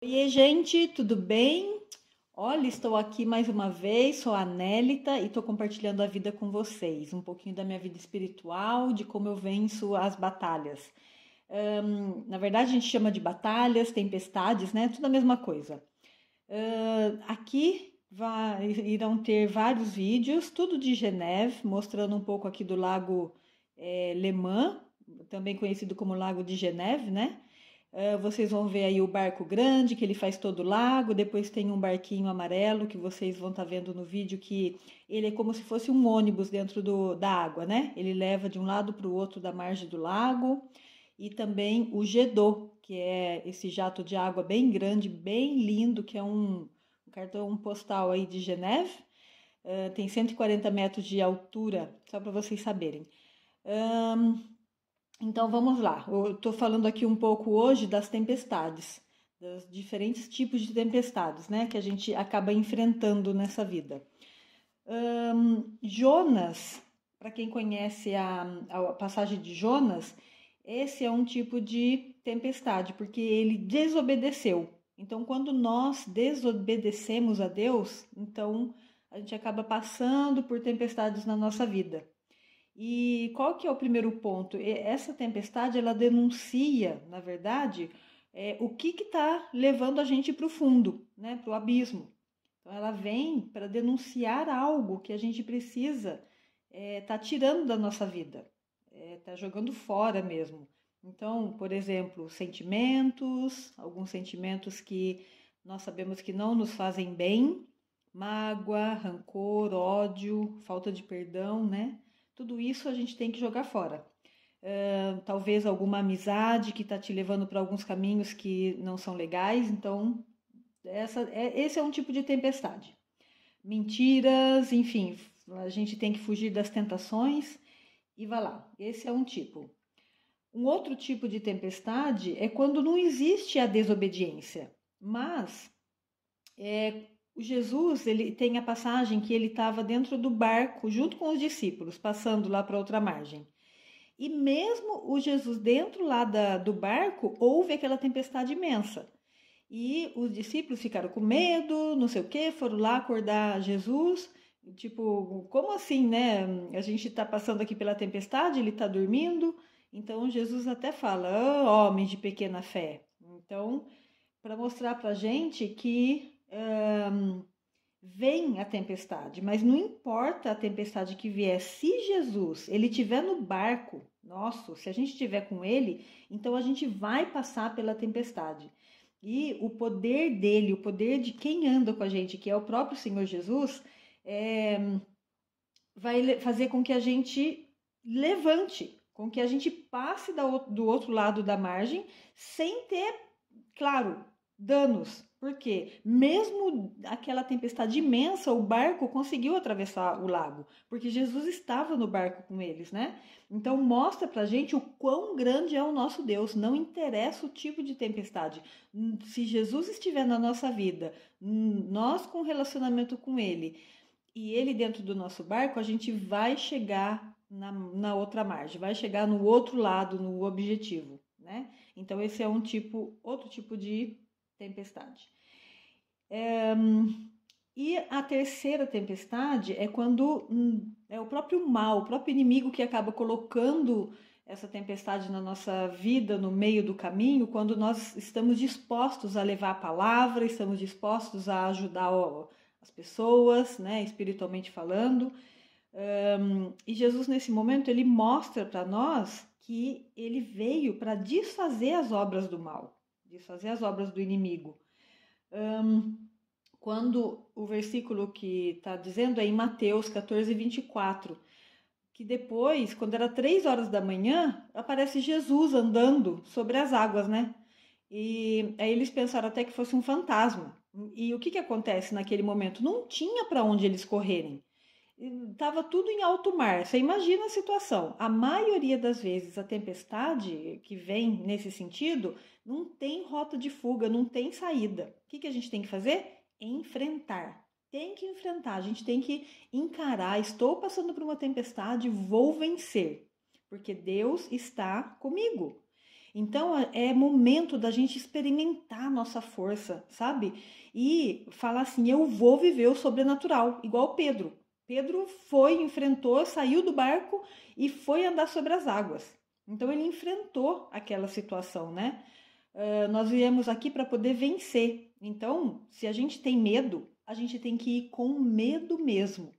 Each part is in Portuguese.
Oiê, gente, tudo bem? Olha, estou aqui mais uma vez, sou a Nélita e estou compartilhando a vida com vocês, um pouquinho da minha vida espiritual, de como eu venço as batalhas. Na verdade, a gente chama de batalhas, tempestades, né? Tudo a mesma coisa. Aqui irão ter vários vídeos, tudo de Geneve, mostrando um pouco aqui do Lago Le Mans, também conhecido como Lago de Geneve, né? Vocês vão ver aí o barco grande, que ele faz todo o lago. Depois tem um barquinho amarelo que vocês vão estar vendo no vídeo, que ele é como se fosse um ônibus dentro da água, né? Ele leva de um lado para o outro da margem do lago. E também o jet d'eau, que é esse jato de água bem grande, bem lindo, que é um cartão postal aí de Geneve. Tem 140 metros de altura, só para vocês saberem. Então vamos lá. Eu estou falando aqui um pouco hoje das tempestades, dos diferentes tipos de tempestades, né, que a gente acaba enfrentando nessa vida. Jonas, para quem conhece a passagem de Jonas, esse é um tipo de tempestade, porque ele desobedeceu. Então, quando nós desobedecemos a Deus, então a gente acaba passando por tempestades na nossa vida. E qual que é o primeiro ponto? Essa tempestade, ela denuncia, na verdade, o que está levando a gente para o fundo, né, para o abismo. Então, ela vem para denunciar algo que a gente precisa tá tirando da nossa vida, tá jogando fora mesmo. Então, por exemplo, sentimentos, alguns sentimentos que nós sabemos que não nos fazem bem, mágoa, rancor, ódio, falta de perdão, né? Tudo isso a gente tem que jogar fora. Talvez alguma amizade que está te levando para alguns caminhos que não são legais, então esse é um tipo de tempestade. Mentiras, enfim, a gente tem que fugir das tentações e vai lá. Esse é um tipo. Um outro tipo de tempestade é quando não existe a desobediência, mas o Jesus, ele tem a passagem que ele estava dentro do barco junto com os discípulos, passando lá para outra margem. E mesmo o Jesus dentro lá do barco, houve aquela tempestade imensa. E os discípulos ficaram com medo, não sei o que, foram lá acordar Jesus. Tipo, como assim, né? A gente está passando aqui pela tempestade, ele está dormindo. Então Jesus até fala, homens de pequena fé. Então, para mostrar para a gente que vem a tempestade, mas não importa a tempestade que vier, se Jesus ele estiver no barco, nosso, se a gente estiver com ele, então a gente vai passar pela tempestade. E o poder dele, o poder de quem anda com a gente, que é o próprio Senhor Jesus, vai fazer com que a gente levante, com que a gente passe do outro lado da margem sem ter, claro, danos. Porque mesmo aquela tempestade imensa, o barco conseguiu atravessar o lago, porque Jesus estava no barco com eles, né? Então mostra pra gente o quão grande é o nosso Deus. Não interessa o tipo de tempestade. Se Jesus estiver na nossa vida, nós com relacionamento com ele, e ele dentro do nosso barco, a gente vai chegar na outra margem, vai chegar no outro lado, no objetivo, né? Então esse é outro tipo de tempestade. E a terceira tempestade é quando é o próprio mal, o próprio inimigo que acaba colocando essa tempestade na nossa vida, no meio do caminho, quando nós estamos dispostos a levar a palavra, estamos dispostos a ajudar as pessoas, né, espiritualmente falando. E Jesus, nesse momento, ele mostra para nós que ele veio para desfazer as obras do mal, desfazer as obras do inimigo. Quando o versículo que está dizendo é em Mateus 14, 24, que depois, quando era 3 horas da manhã, aparece Jesus andando sobre as águas, né? E aí eles pensaram até que fosse um fantasma. E o que acontece naquele momento? Não tinha para onde eles correrem. Estava tudo em alto mar. Você imagina a situação. A maioria das vezes a tempestade que vem nesse sentido não tem rota de fuga, não tem saída. O que a gente tem que fazer? Enfrentar. Tem que enfrentar, a gente tem que encarar. Estou passando por uma tempestade, vou vencer, porque Deus está comigo. Então é momento da gente experimentar a nossa força, sabe? E falar assim, eu vou viver o sobrenatural, igual Pedro. Pedro foi, enfrentou, saiu do barco e foi andar sobre as águas. Então ele enfrentou aquela situação, né? Nós viemos aqui para poder vencer. Então, se a gente tem medo, a gente tem que ir com medo mesmo.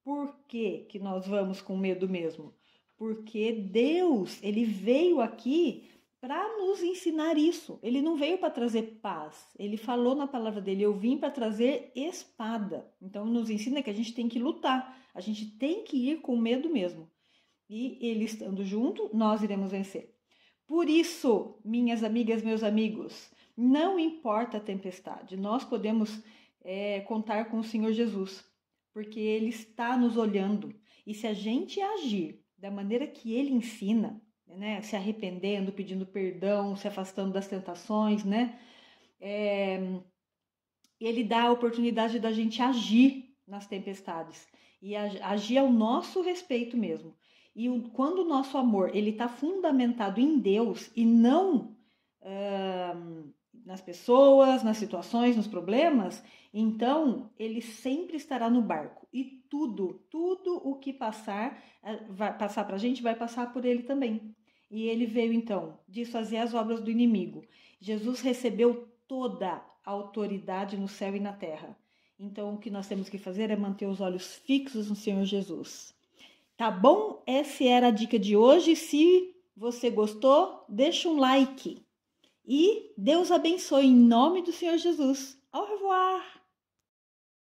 Por que que nós vamos com medo mesmo? Porque Deus, ele veio aqui para nos ensinar isso. Ele não veio para trazer paz. Ele falou na palavra dele, eu vim para trazer espada. Então nos ensina que a gente tem que lutar. A gente tem que ir com medo mesmo. E ele estando junto, nós iremos vencer. Por isso, minhas amigas, meus amigos, não importa a tempestade, nós podemos contar com o Senhor Jesus, porque Ele está nos olhando. E se a gente agir da maneira que Ele ensina, né, se arrependendo, pedindo perdão, se afastando das tentações, né, Ele dá a oportunidade da gente agir nas tempestades e agir ao nosso respeito mesmo. E quando o nosso amor ele está fundamentado em Deus e não nas pessoas, nas situações, nos problemas, então ele sempre estará no barco. E tudo o que vai passar para a gente, vai passar por ele também. E ele veio então desfazer as obras do inimigo. Jesus recebeu toda a autoridade no céu e na terra. Então o que nós temos que fazer é manter os olhos fixos no Senhor Jesus. Tá bom? Essa era a dica de hoje. Se você gostou, deixa um like. E Deus abençoe em nome do Senhor Jesus. Au revoir!